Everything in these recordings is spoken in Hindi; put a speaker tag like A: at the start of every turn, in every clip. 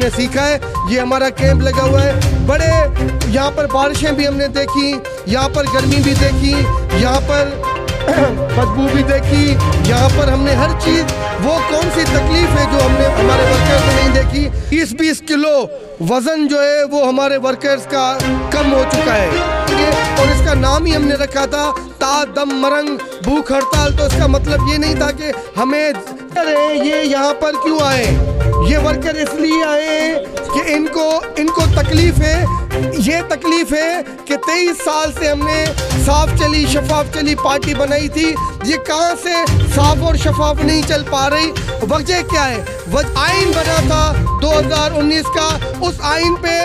A: हमने सीखा है। ये हमारा कैंप लगा हुआ है। बड़े यहाँ पर बारिशें भी हमने देखी, यहाँ पर गर्मी भी देखी, यहाँ पर बदबू भी देखी, यहाँ पर हमने हर चीज़, वो कौन सी तकलीफ है जो हमने हमारे वर्कर्स ने नहीं देखी। 20-20 किलो वज़न जो है वो हमारे वर्कर्स का कम हो चुका है और इसका नाम ही हमने रखा था ता दम मरंग भूख हड़ताल। तो इसका मतलब ये नहीं था कि हमें ये यहाँ पर क्यों आए, ये वर्कर इसलिए आए कि इनको तकलीफ है। ये तकलीफ है कि 23 साल से हमने साफ चली शफाफ चली पार्टी बनाई थी, ये कहाँ से साफ और शफाफ नहीं चल पा रही। वजह क्या है? आइन बना था 2019 का, उस आइन पे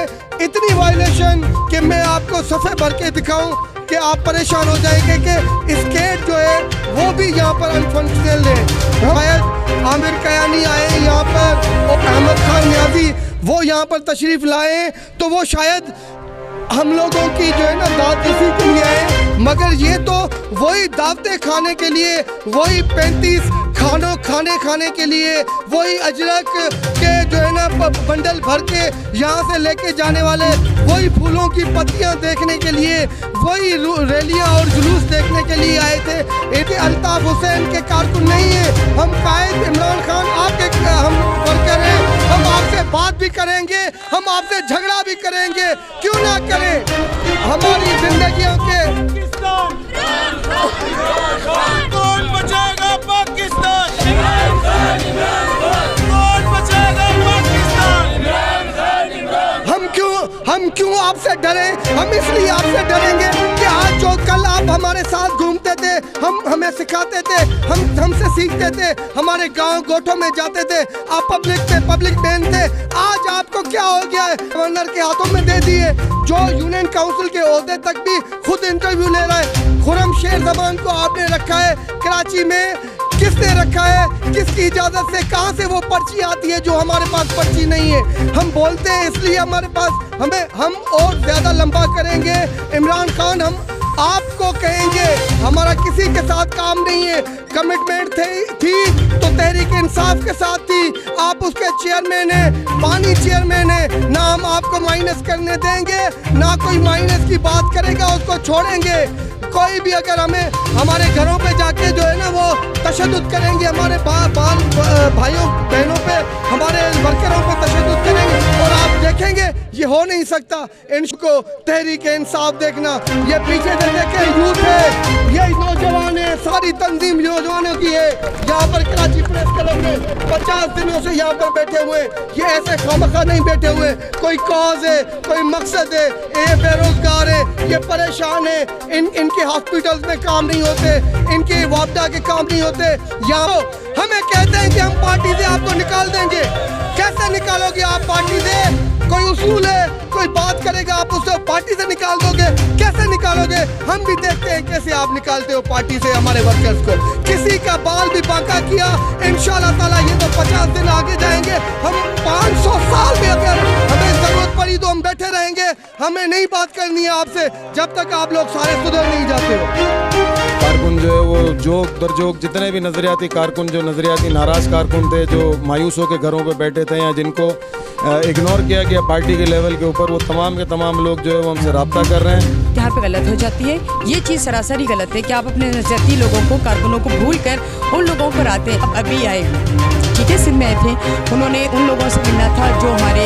A: इतनी वायलेशन कि मैं आपको सफ़े भर के दिखाऊं कि आप परेशान हो जाएंगे कि स्टेट जो है वो भी यहाँ पर अनफंक्शनल है। शायद आमिर कयानी आए यहाँ पर और अहमद खान न्याजी वो यहाँ पर तशरीफ़ लाए तो वो शायद हम लोगों की जो है ना दावत इसी के लिए आए, मगर ये तो वही दावतें खाने के लिए, वही 35 खाने के लिए, वही अजरक के जो है ना बंडल भर के यहाँ से लेके जाने वाले, वही फूलों की पत्तियाँ देखने के लिए, वही रैलियाँ और जुलूस देखने के लिए आए थे। ये अल्ताफ हुसैन के कारकुन नहीं है। हम कायद इमरान खान आपके हम वर्कर हैं, हम आपसे बात भी करेंगे, हम आपसे झगड़ा भी करेंगे, क्यों ना करें। हमारी जिंदगियों के
B: कौन बचाएगा पाकिस्तान, कौन बचाएगा पाकिस्तान।
A: हम क्यों आपसे डरे? हम इसलिए आपसे डरेंगे कि आज जो कल आप हमारे साथ घूमते थे, हमें सिखाते थे, हमसे सीखते थे, हमारे गांव गोठों में जाते थे, आप पब्लिक मैन थे। आज आपको क्या हो गया है? गवर्नर के हाथों में दे दिए, जो यूनियन काउंसिल के ओहदे तक भी खुद इंटरव्यू ले रहा है। खुरम शेर जमान को आपने रखा है कराची में, किसने रखा है? किसकी इजाजत से? कहाँ से वो पर्ची आती है जो हमारे पास पर्ची नहीं है? हम बोलते हैं इसलिए हमारे पास, हम और ज्यादा लंबा करेंगे। इमरान खान हम आपको कहेंगे हमारा किसी के साथ काम नहीं है। कमिटमेंट थी तो तहरीक इंसाफ के साथ थी, आप उसके चेयरमैन हैं, पानी चेयरमैन है। ना हम आपको माइनस करने देंगे, ना कोई माइनस की बात करेगा उसको छोड़ेंगे। कोई भी अगर हमें हमारे घरों पे जाके जो है ना वो तशद्दुद करेंगे, हमारे भाइयों बहनों पे, हमारे वर्करों पे तशद्दुद करेंगे और आप देखेंगे ये हो नहीं सकता। इनको तहरीक इंसाफ देखना, ये पीछे से देखे यूथ है, ये नौजवान है, सारी तंजीम नौजवानों की है। यहाँ पर कराची प्रेस क्लब में 50 दिनों से यहाँ पर बैठे हुए, ये ऐसे खामखा नहीं बैठे हुए, कोई कॉज है, कोई मकसद है। ये बेरोजगार है, ये परेशान है, इनके हॉस्पिटल्स में काम नहीं होते, इनके वापदा के काम नहीं होते। यहाँ हमें कहते हैं कि हम पार्टी से आपको निकाल देंगे। कैसे निकालोगे आप पार्टी से? कोई उसूल है, कोई बात करेगा आप उससे पार्टी से निकाल दोगे? कैसे निकालोगे? हम भी देखते हैं कैसे आप निकालते हो पार्टी से हमारे वर्कर्स को। किसी का बाल भी बांका किया, इंशाल्लाह ताला ये तो 50 दिन आगे जाएंगे। हम 500 साल में अगर हमें जरूरत पड़ी तो हम बैठे रहेंगे। हमें नहीं बात करनी है आपसे जब तक आप लोग सारे सुधर नहीं जाते हो।
C: कारकुन जो है वो जोक दर जोक जितने भी नजरियाती कारकुन, जो नजरियाती नाराज कारकुन थे, जो मायूस होकर घरों पे बैठे थे या जिनको इग्नोर किया गया पार्टी के लेवल के ऊपर, वो तमाम के तमाम लोग जो है वो हमसे रब्ता कर रहे हैं।
D: यहाँ पे गलत हो जाती है, ये चीज़ सरासर ही गलत है कि आप अपने नजरियाती लोगों को, कारकुनों को भूल कर उन लोगों पर आते हैं। अब अभी आए, ठीक है, सिंध में आए थे, उन्होंने उन लोगों से मिलना था जो हमारे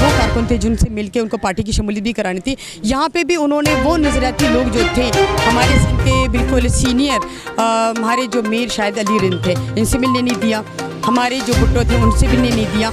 D: वो कारकुन थे जिनसे मिलके उनको पार्टी की शमूलियत भी करानी थी। यहाँ पे भी उन्होंने वो नजरियाती लोग जो थे हमारे सिंध के बिल्कुल सीनियर, हमारे जो मीर शायद अली रिंद थे, इनसे मिलने नहीं दिया, हमारे जो भुट्टो थे उनसे मिलने नहीं दिया।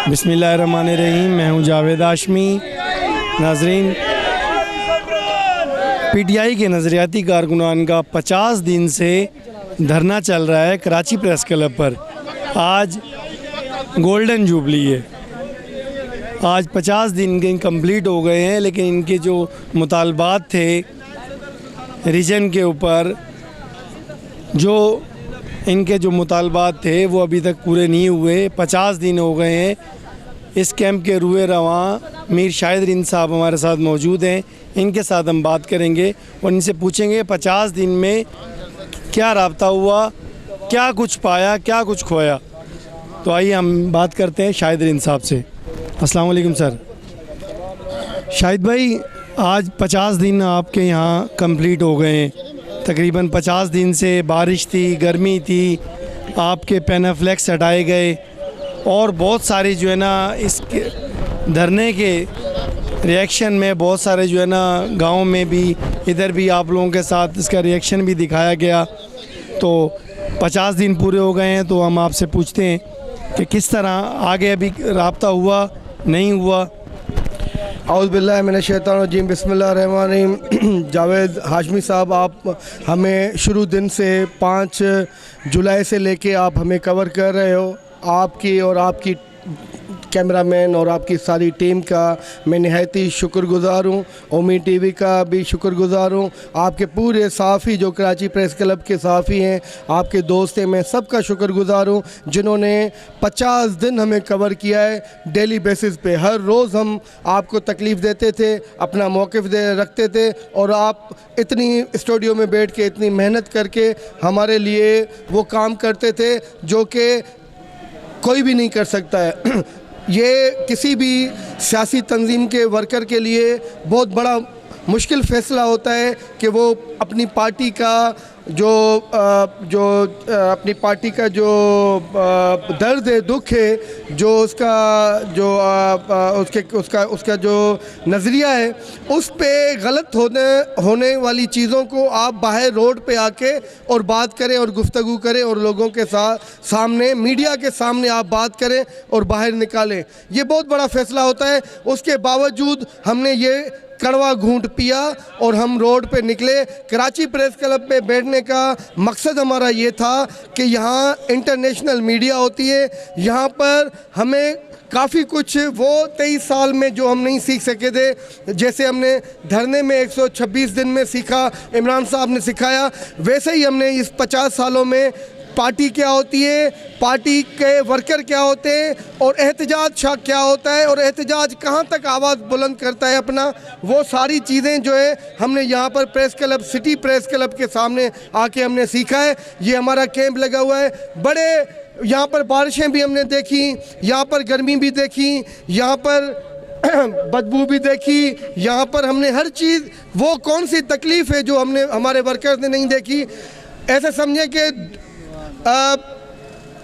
E: बिस्मिल्लाहिर्रहमानिर्रहीम। मैं हूँ जावेद हाशमी। नाजरीन, पीटीआई के नज़रियाती कारकुनान का 50 दिन से धरना चल रहा है कराची प्रेस क्लब पर। आज गोल्डन जुबली है, आज 50 दिन के कंप्लीट हो गए हैं, लेकिन इनके जो मुतालबात थे रीजन के ऊपर, जो इनके जो मुतालबात थे वो अभी तक पूरे नहीं हुए। 50 दिन हो गए हैं। इस कैंप के रुए रवां मीर शाहिद रिंद साहब हमारे साथ मौजूद हैं, इनके साथ हम बात करेंगे और इनसे पूछेंगे 50 दिन में क्या राब्ता हुआ, क्या कुछ पाया, क्या कुछ खोया। तो आइए हम बात करते हैं शाहिद रिंद साहब से। अस्सलाम वालेकुम सर। शाहिद भाई, आज 50 दिन आपके यहाँ कंप्लीट हो गए हैं। तकरीबन 50 दिन से बारिश थी, गर्मी थी, आपके पेनाफ्लेक्स हटाए गए और बहुत सारे जो है ना इस धरने के रिएक्शन में बहुत सारे जो है ना गांव में भी, इधर भी आप लोगों के साथ इसका रिएक्शन भी दिखाया गया। तो 50 दिन पूरे हो गए हैं, तो हम आपसे पूछते हैं कि किस तरह आगे अभी राब्ता हुआ, नहीं हुआ।
A: औज़ बिल्लाहि मिनश शैतानिर रजीम, बिस्मिल्लाहिर रहमानिर रहीम। जावेद हाशमी साहब, आप हमें शुरू दिन से 5 जुलाई से लेके आप हमें कवर कर रहे हो। आपकी और आपकी कैमरामैन और आपकी सारी टीम का मैं नहायत ही शुक्रगुज़ार हूँ। ओमी टीवी का भी शुक्रगुज़ार हूँ। आपके पूरे सहाफ़ी जो कराची प्रेस क्लब के सहाफ़ी हैं, आपके दोस्त हैं, मैं सबका शुक्रगुज़ार हूँ जिन्होंने 50 दिन हमें कवर किया है डेली बेसिस पे। हर रोज़ हम आपको तकलीफ़ देते थे, अपना मौक़िफ़ रखते थे और आप इतनी स्टूडियो में बैठ के इतनी मेहनत करके हमारे लिए वो काम करते थे जो कि कोई भी नहीं कर सकता है। ये किसी भी सियासी तंजीम के वर्कर के लिए बहुत बड़ा मुश्किल फ़ैसला होता है कि वो अपनी पार्टी का अपनी पार्टी का जो दर्द है, दुख है, जो उसका जो नज़रिया है, उस पे गलत होने वाली चीज़ों को आप बाहर रोड पे आके और बात करें और गुफ्तगू करें और लोगों के सामने, मीडिया के सामने आप बात करें और बाहर निकालें। ये बहुत बड़ा फ़ैसला होता है। उसके बावजूद हमने ये कड़वा घूंट पिया और हम रोड पे निकले। कराची प्रेस क्लब पे बैठने का मकसद हमारा ये था कि यहाँ इंटरनेशनल मीडिया होती है, यहाँ पर हमें काफ़ी कुछ वो 23 साल में जो हम नहीं सीख सके थे, जैसे हमने धरने में 126 दिन में सीखा, इमरान साहब ने सिखाया, वैसे ही हमने इस 50 सालों में पार्टी क्या होती है, पार्टी के वर्कर क्या होते हैं और एहतजाज क्या होता है और एहतजाज कहाँ तक आवाज़ बुलंद करता है अपना, वो सारी चीज़ें जो है हमने यहाँ पर press club, city press club के सामने आके हमने सीखा है। ये हमारा कैंप लगा हुआ है। बड़े यहाँ पर बारिशें भी हमने देखी, यहाँ पर गर्मी भी देखी, यहाँ पर बदबू भी देखी, यहाँ पर हमने हर चीज़, वो कौन सी तकलीफ़ है जो हमने हमारे वर्कर्स ने नहीं देखी। ऐसे समझे कि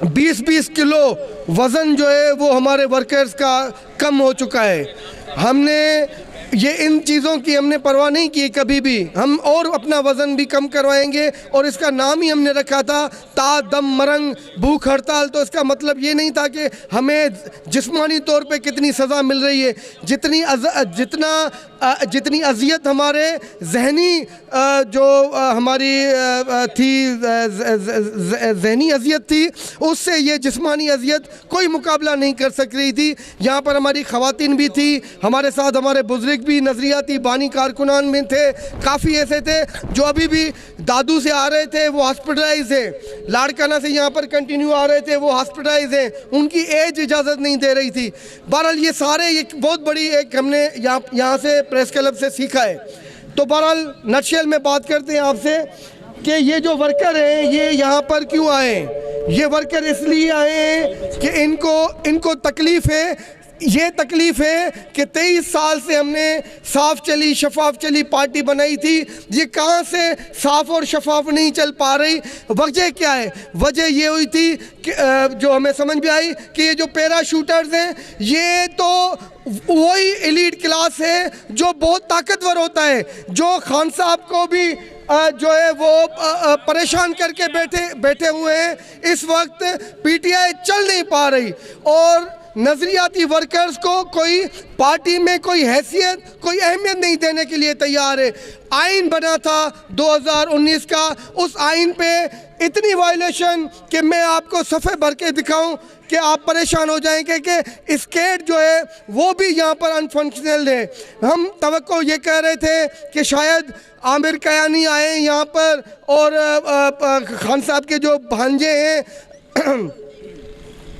A: 20-20 किलो वज़न जो है वो हमारे वर्कर्स का कम हो चुका है। हमने ये इन चीज़ों की हमने परवाह नहीं की कभी भी। हम और अपना वज़न भी कम करवाएंगे और इसका नाम ही हमने रखा था ता दम मरंग भूख हड़ताल। तो इसका मतलब ये नहीं था कि हमें जिस्मानी तौर पे कितनी सज़ा मिल रही है, जितनी अज़ियत हमारे जहनी जो हमारी थी, जहनी अज़ियत थी, उससे ये जिस्मानी अज़ियत कोई मुकाबला नहीं कर सक रही थी। यहाँ पर हमारी ख़वातीन भी थी, हमारे साथ हमारे बुज़ुर्ग भी नज़रियाती बानी कारकुनान में थे। काफ़ी ऐसे थे जो अभी भी दादू से आ रहे थे, वो हॉस्पिटलाइज हैं, लाड़काना से यहाँ पर कंटिन्यू आ रहे थे, वो हॉस्पिटलाइज हैं, उनकी एज इजाज़त नहीं दे रही थी। बहरहाल ये सारे एक बहुत बड़ी एक हमने यहाँ से प्रेस क्लब से सीखा है। तो बहरहाल नटशेल में बात करते हैं आपसे कि ये जो वर्कर हैं ये यहाँ पर क्यों आए। ये वर्कर इसलिए आए हैं कि इनको तकलीफ़ है। ये तकलीफ़ है कि 23 साल से हमने साफ़ चली शफाफ चली पार्टी बनाई थी, ये कहाँ से साफ़ और शफाफ नहीं चल पा रही। वजह क्या है? वजह ये हुई थी कि जो हमें समझ में आई कि ये जो पैराशूटर्स हैं ये तो वही एलीट क्लास है जो बहुत ताकतवर होता है, जो खान साहब को भी जो है वो परेशान करके बैठे हुए हैं। इस वक्त पीटीआई चल नहीं पा रही और नजरियाती वर्कर्स को कोई पार्टी में कोई हैसियत, कोई अहमियत नहीं देने के लिए तैयार है। आइन बना था 2019 का, उस आइन पे इतनी वायलेशन कि मैं आपको सफ़े भर के दिखाऊं कि आप परेशान हो जाएंगे कि स्टेट जो है वो भी यहाँ पर अनफंक्शनल है। हम तवक्को ये कह रहे थे कि शायद आमिर कयानी आए यहाँ पर और खान साहब के जो भांजे हैं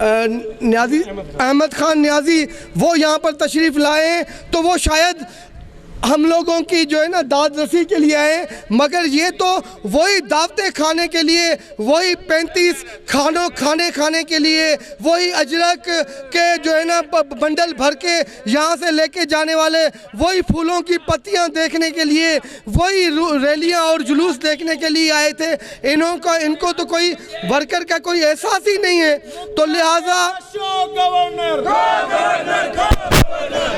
A: न्याजी, अहमद खान न्याजी, वो यहाँ पर तशरीफ़ लाए तो वो शायद हम लोगों की जो है ना दाद रसी के लिए आए, मगर ये तो वही दावतें खाने के लिए, वही 35 खाने के लिए, वही अजरक के जो है ना बंडल भर के यहाँ से लेके जाने वाले, वही फूलों की पत्तियाँ देखने के लिए, वही रैलियाँ और जुलूस देखने के लिए आए थे। इनको तो कोई वर्कर का कोई एहसास ही नहीं है। तो लिहाजा
B: गवर्नर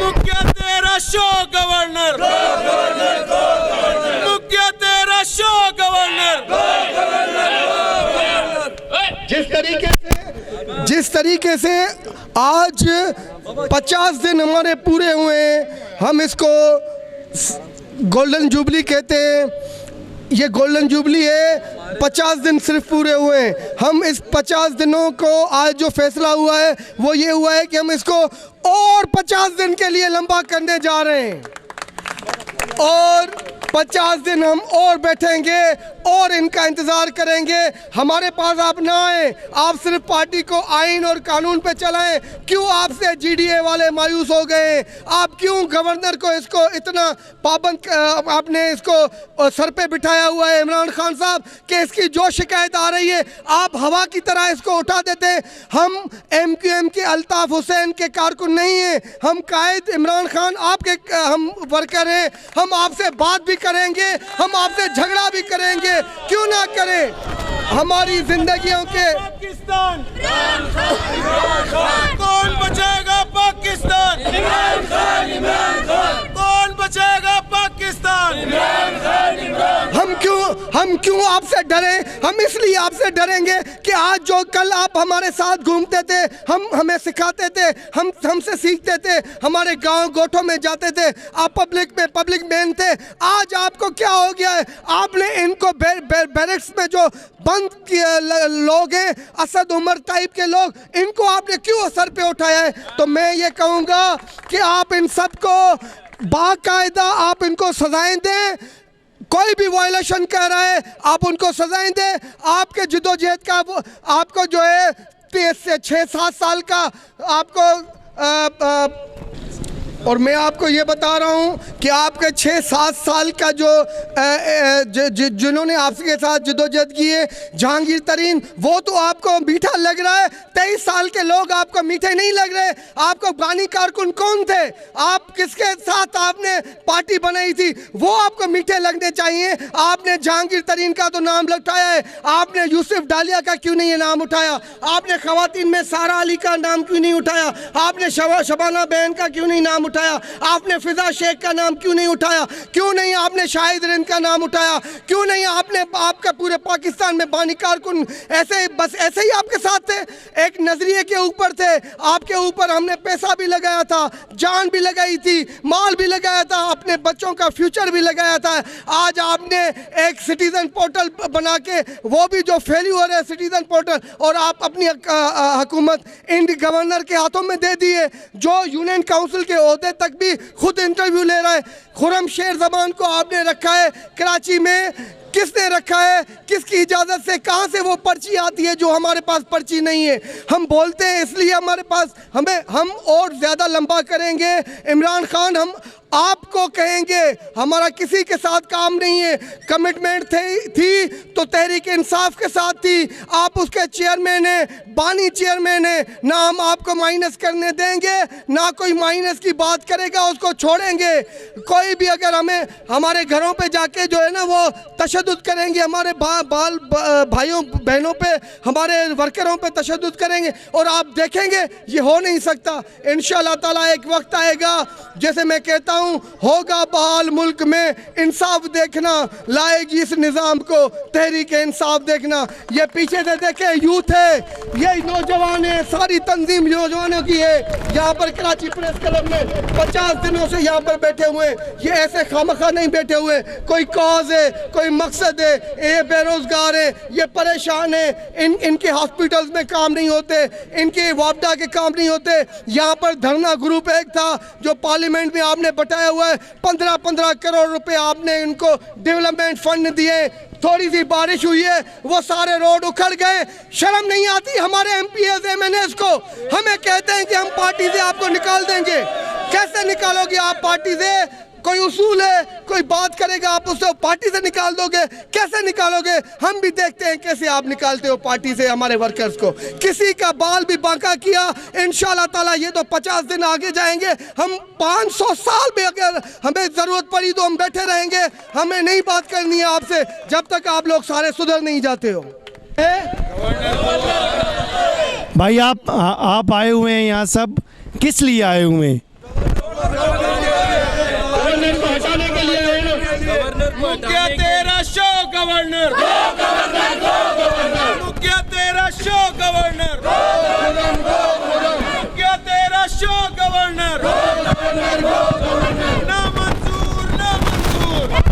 B: मुख्य तेरा शो गवर्नर, मुख्य तेरा शो गवर्नर।
A: जिस तरीके से आज 50 दिन हमारे पूरे हुए हैं, हम इसको गोल्डन जुबली कहते हैं। ये गोल्डन जुबली है, 50 दिन सिर्फ पूरे हुए हैं। हम इस 50 दिनों को आज जो फैसला हुआ है वो ये हुआ है कि हम इसको और 50 दिन के लिए लंबा करने जा रहे हैं और 50 दिन हम और बैठेंगे और इनका इंतज़ार करेंगे। हमारे पास आप ना आए, आप सिर्फ पार्टी को आइन और कानून पे चलाएं। क्यों आपसे जीडीए वाले मायूस हो गए? आप क्यों गवर्नर को इसको इतना पाबंद आपने इसको सर पे बिठाया हुआ है इमरान खान साहब कि इसकी जो शिकायत आ रही है आप हवा की तरह इसको उठा देते हैं। हम MQM के अल्ताफ़ हुसैन के कारकुन नहीं हैं, हम कायद इमरान खान आपके हम वर्कर हैं। हम आपसे बात भी करेंगे, हम आपसे झगड़ा भी करेंगे, क्यों ना करें। हमारी जिंदगियों के
B: पाकिस्तान कौन बचाएगा? पाकिस्तान कौन बचाएगा? पाकिस्तान
A: हम क्यों आपसे डरे? हम इसलिए आपसे डरेंगे कि आज जो कल आप हमारे साथ घूमते थे, हमें सिखाते थे, हमसे सीखते थे, हमारे गांव गोठों में जाते थे, आप पब्लिक मैन थे। आज आपको क्या हो गया है? आपने इनको बैरक्स में जो बंद किए लोग हैं, असद उमर टाइप के लोग, इनको आपने क्यों सर पे उठाया है? तो मैं ये कहूँगा कि आप इन सबको बाकायदा आप इनको सजाएं दें। कोई भी वायलेशन कर रहा है आप उनको सजाएं दें। आपके जद्दोजहद का वो आपको जो है 6-7 साल का आपको और मैं आपको ये बता रहा हूँ कि आपके 6-7 साल का जिन्होंने आपके साथ जद्दोजहद की है, जहांगीर तरीन, वो तो आपको मीठा लग रहा है। 23 साल के लोग आपको मीठे नहीं लग रहे। आपको बानी कारकुन कौन थे? आप किसके साथ आपने पार्टी बनाई थी? वो आपको मीठे लगने चाहिए। आपने जहांगीर तरीन का तो नाम उठाया है, आपने यूसुफ डालिया का क्यों नहीं नाम उठाया? आपने खवातीन में सारा अली का नाम क्यों नहीं उठाया? आपने शबाना बहन का क्यों नहीं नाम उठाया? आपने फिजा शेख का नाम क्यों नहीं उठाया? क्यों नहीं आपने शाहिद रिंद का नाम उठाया? क्यों नहीं आपने आपका पूरे पाकिस्तान में बानी कारकुन ऐसे बस ऐसे ही आपके साथ थे, एक नजरिए के ऊपर थे। आपके ऊपर हमने पैसा भी लगाया था, जान भी लगाई थी, माल भी लगाया था, अपने बच्चों का फ्यूचर भी लगाया था। आज आपने एक सिटीजन पोर्टल बना के, वो भी जो फेल्यूर है सिटीजन पोर्टल, और आप अपनी हुकूमत इन गवर्नर के हाथों में दे दी है, जो यूनियन काउंसिल के ओहदे तक भी खुद इंटरव्यू ले रहा है। खुर्रम शेर जमान को आपने रखा है कराची में, किसने रखा है? किसकी इजाज़त से? कहाँ से वो पर्ची आती है जो हमारे पास पर्ची नहीं है? हम बोलते हैं इसलिए हमारे पास हम और ज़्यादा लंबा करेंगे। इमरान खान, हम आपको कहेंगे हमारा किसी के साथ काम नहीं है। कमिटमेंट थी तो तहरीक इंसाफ के साथ थी। आप उसके चेयरमैन हैं, बानी चेयरमैन हैं। ना हम आपको माइनस करने देंगे, ना कोई माइनस की बात करेगा उसको छोड़ेंगे। कोई भी अगर हमें हमारे घरों पे जाके जो है ना वो तशद्दुद करेंगे, हमारे भाइयों बहनों पे, हमारे वर्करों पे तशद्दुद करेंगे, और आप देखेंगे ये हो नहीं सकता। इंशाअल्लाह ताला एक वक्त आएगा, जैसे मैं कहता हूँ हूँ होगा बहाल मुल्क में, इंसाफ देखना लाएगी इस निज़ाम को तहरीक इंसाफ देखना। ये पीछे से देखे यूथ है, ये नौजवान है, सारी तंजीम नौजवानों की है। यहाँ पर कराची प्रेस क्लब में 50 दिनों से यहाँ पर बैठे हुए हैं। ये ऐसे खामखा नहीं बैठे हुए, कोई कॉज है, कोई मकसद है। ये बेरोजगार है, ये परेशान है, इनके हॉस्पिटल्स में काम नहीं होते, इनके वापडा के काम नहीं होते। यहाँ पर धरना ग्रुप एक था जो पार्लियामेंट में आपने बताया हुआ है 15-15 करोड़ रुपए आपने इनको डेवलपमेंट फंड दिए। थोड़ी सी बारिश हुई है वो सारे रोड उखड़ गए। शर्म नहीं आती हमारे एमपीएस एमएनएस को? हमें कहते हैं कि हम पार्टी से आपको निकाल देंगे। कैसे निकालोगे आप पार्टी से? कोई उसूल है, कोई बात करेगा आप उससे पार्टी से निकाल दोगे? कैसे निकालोगे? हम भी देखते हैं कैसे आप निकालते हो पार्टी से हमारे वर्कर्स को। किसी का बाल भी बांका किया, इंशाल्लाह ताला ये तो 50 दिन आगे जाएंगे। हम 500 साल में अगर हमें ज़रूरत पड़ी तो हम बैठे रहेंगे। हमें नहीं बात करनी है आपसे जब तक आप लोग सारे सुधर नहीं जाते हो।
E: भाई आप आए हुए हैं यहाँ, सब किस लिए आए हुए हैं?
B: मुक्या तेरा शो गवर्नर, मुक्या तेरा शो गवर्नर, मुक्या तेरा शो गवर्नर। ना मंजूर, ना मंजूर,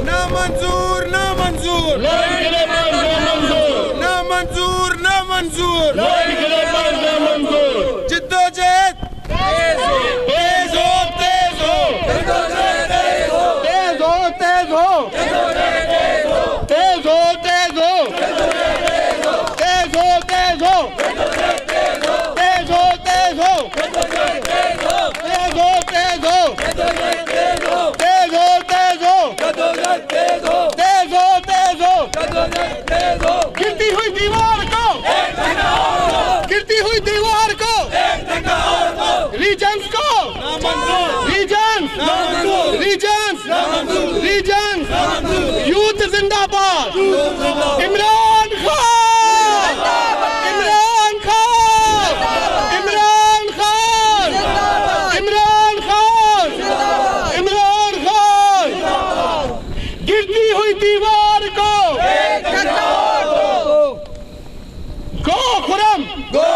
B: ना मंजूर, ना मंजूर, ना मंजूर, ना मंजूर। जिद्दोजहद तेज हो, तेज हो, तेज हो,
A: तेज हो, तेज हो, तेज हो, तेज हो, तेज हो, तेज हो, तेज हो, तेज हो, तेज हो, तेज हो, तेज हो, तेज हो, तेज हो, तेज हो। गिरती हुई दीवार को, गिरती हुई दीवार को, रीजन्स को, रीजन्स, रीजन्स, रीजन्स, यूथ जिंदाबाद। इमरान खान, इमरान खान, इमरान खान, इमरान खान, इमरान खान। गिरती हुई दीवार को, गो खुरम, गो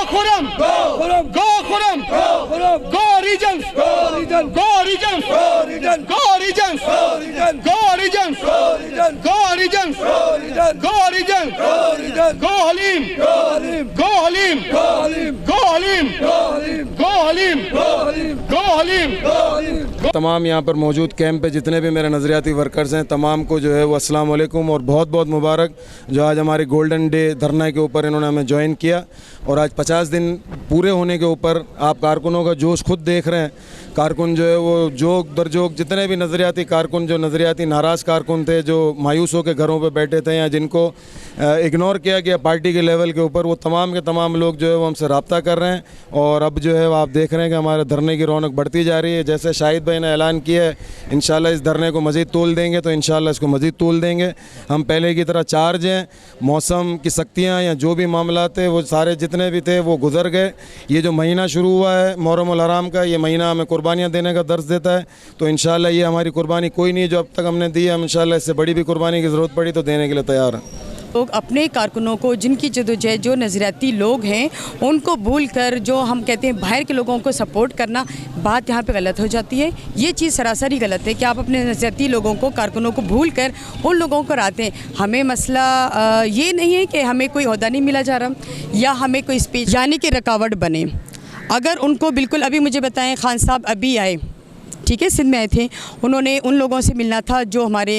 A: खुरम, गो खुरम, गो रीजन्स, गो रीजन्स, गो रीजन्स, गो रीजन्स, गो रीजन्स, गो रीजन्स, गो रीजन्स, गो हलीम, गो हलीम, गो हलीम, गो हलीम, गो हलीम।
C: तमाम यहाँ पर मौजूद कैंप पे जितने भी मेरे नज़रियाती वर्कर्स हैं तमाम को जो है वो अस्सलाम वालेकुम और बहुत बहुत मुबारक जो आज हमारे गोल्डन डे धरना के ऊपर इन्होंने हमें ज्वाइन किया। और आज 50 दिन पूरे होने के ऊपर आप कारकुनों का जोश खुद देख रहे हैं। कारकुन जो है वो जोक दर जोक जितने भी नज़रियाती कारकुन जो नज़रियाती नाराज़ कारकुन थे, जो मायूस होकर घरों पे बैठे थे या जिनको इग्नोर किया गया पार्टी के लेवल के ऊपर, वो तमाम के तमाम लोग जो है वो हमसे रब्ता कर रहे हैं। और अब जो है वो आप देख रहे हैं कि हमारे धरने की रौनक बढ़ती जा रही है। जैसे शाहिद भाई ने ऐलान किया है इंशाल्लाह इस धरने को मज़ीद तोल देंगे, तो इंशाल्लाह इसको मज़ीद तोल देंगे। हम पहले की तरह चार्ज हैं। मौसम की सख्तियाँ या जो भी मामला थे वो सारे जितने भी थे वो गुजर गए। ये जो महीना शुरू हुआ है मुहर्रम उल हराम का, ये महीना हमें कुर्बानियाँ देने का दर्ज देता है। तो इंशाल्लाह ये हमारी कुर्बानी कोई नहीं जो अब तक हमने दी है। हम इंशाल्लाह इससे बड़ी भी कुर्बानी की ज़रूरत पड़ी तो देने के लिए तैयार हैं।
D: लोग अपने कारकुनों को, जिनकी जदोजहद, जो नज़रियाती लोग हैं उनको भूल कर जो हम कहते हैं बाहर के लोगों को सपोर्ट करना, बात यहाँ पे गलत हो जाती है। ये चीज़ सरासर ही गलत है कि आप अपने नज़रियाती लोगों को, कारकुनों को भूल कर उन लोगों को आते हैं। हमें मसला ये नहीं है कि हमें कोई ओहदा नहीं मिला जा रहा या हमें कोई स्पीच यानी कि रुकावट बने। अगर उनको बिल्कुल, अभी मुझे बताएं, खान साहब अभी आए, ठीक है, सिंध में आए थे, उन्होंने उन लोगों से मिलना था जो हमारे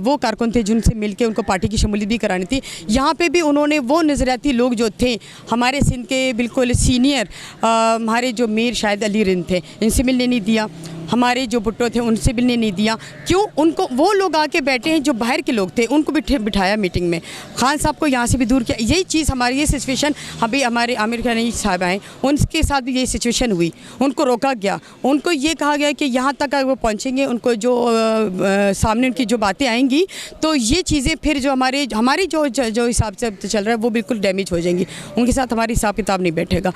D: वो कारकुन थे जिनसे मिलके उनको पार्टी की शमूलियत भी करानी थी। यहाँ पे भी उन्होंने वो नज़रियाती लोग जो थे हमारे सिंध के बिल्कुल सीनियर, हमारे जो मीर शाहिद अली रिंद थे, इनसे मिलने नहीं दिया। हमारे जो भुट्टो थे उनसे मिलने नहीं दिया। क्यों? उनको वो लोग आके बैठे हैं जो बाहर के लोग थे, उनको बिठाया मीटिंग में। खान साहब को यहाँ से भी दूर किया। यही चीज़ हमारी, ये सिचुएशन अभी हमारे आमिर खान साहब आए, उनके साथ भी यही सिचुएशन हुई। उनको रोका गया, उनको ये कहा गया कि यहाँ तक अगर वो पहुँचेंगे, उनको जो सामने उनकी जो बातें आएंगी तो ये चीज़ें फिर जो हमारी जो हिसाब से चल रहा है वो बिल्कुल डैमेज हो जाएंगी। उनके साथ हमारी हिसाब किताब नहीं बैठेगा।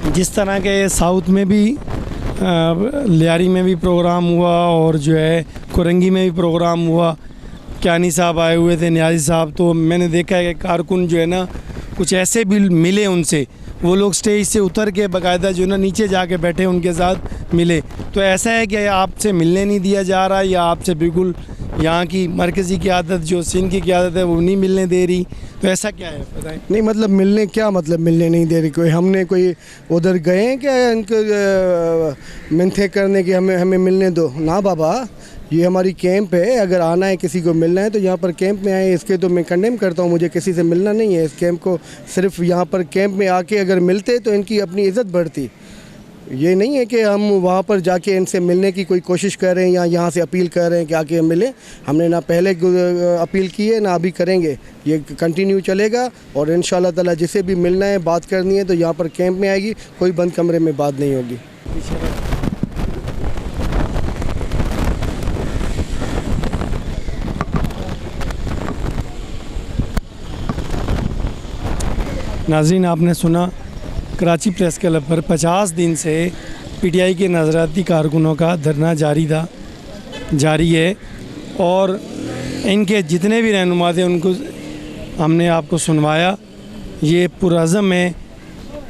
E: जिस तरह के साउथ में भी लियारी में भी प्रोग्राम हुआ और जो है कुरंगी में भी प्रोग्राम हुआ। क्यानी साहब आए हुए थे, न्याजी साहब। तो मैंने देखा है कि कारकुन जो है ना कुछ ऐसे भी मिले उनसे, वो लोग स्टेज से उतर के बाकायदा जो है ना नीचे जाके बैठे उनके साथ मिले। तो ऐसा है कि आपसे मिलने नहीं दिया जा रहा या आपसे बिल्कुल यहाँ की मरकज़ी क़यादत जो सिंध की क़यादत है वो नहीं मिलने दे रही, तो ऐसा क्या है बताएं?
A: नहीं मतलब मिलने क्या मतलब मिलने नहीं दे रही? कोई हमने कोई उधर गए हैं क्या इनको मिन्थे करने की हमें मिलने दो? ना बाबा, ये हमारी कैंप है। अगर आना है किसी को मिलना है तो यहाँ पर कैंप में आए। इसके तो मैं कंडेम करता हूँ, मुझे किसी से मिलना नहीं है। इस कैंप को सिर्फ यहाँ पर कैंप में आके अगर मिलते तो इनकी अपनी इज़्ज़त बढ़ती। ये नहीं है कि हम वहाँ पर जाके इनसे मिलने की कोई कोशिश कर रहे हैं या यहाँ से अपील कर रहे हैं कि आके मिले। हमने ना पहले अपील की है ना अभी करेंगे, ये कंटिन्यू चलेगा। और इंशाल्लाह ताला जिसे भी मिलना है बात करनी है तो यहाँ पर कैंप में आएगी, कोई बंद कमरे में बात नहीं होगी।
E: नाज़रीन, आपने सुना कराची प्रेस क्लब पर 50 दिन से पीटीआई के नज़रियाती कारकुनों का धरना जारी है और इनके जितने भी रहनुमा थे उनको हमने आपको सुनवाया। ये पुरअज़म है।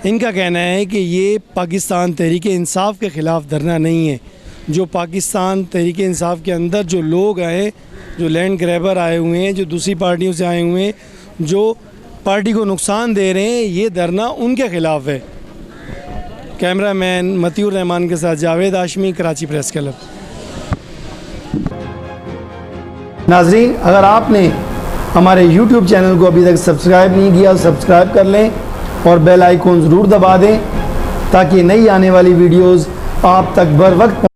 E: इनका कहना है कि ये पाकिस्तान तहरीक इंसाफ के ख़िलाफ़ धरना नहीं है। जो पाकिस्तान तहरीक इंसाफ के अंदर जो लोग आए, जो लैंड ग्रैबर आए हुए हैं, जो दूसरी पार्टियों से आए हुए हैं, जो पार्टी को नुकसान दे रहे हैं, ये धरना उनके ख़िलाफ़ है। कैमरामैन मतीउर रहमान के साथ जावेद हाशमी, कराची प्रेस क्लब। नाज़रीन, अगर आपने हमारे YouTube चैनल को अभी तक सब्सक्राइब नहीं किया, सब्सक्राइब कर लें और बेल आइकॉन ज़रूर दबा दें ताकि नई आने वाली वीडियोज़ आप तक बर वक्त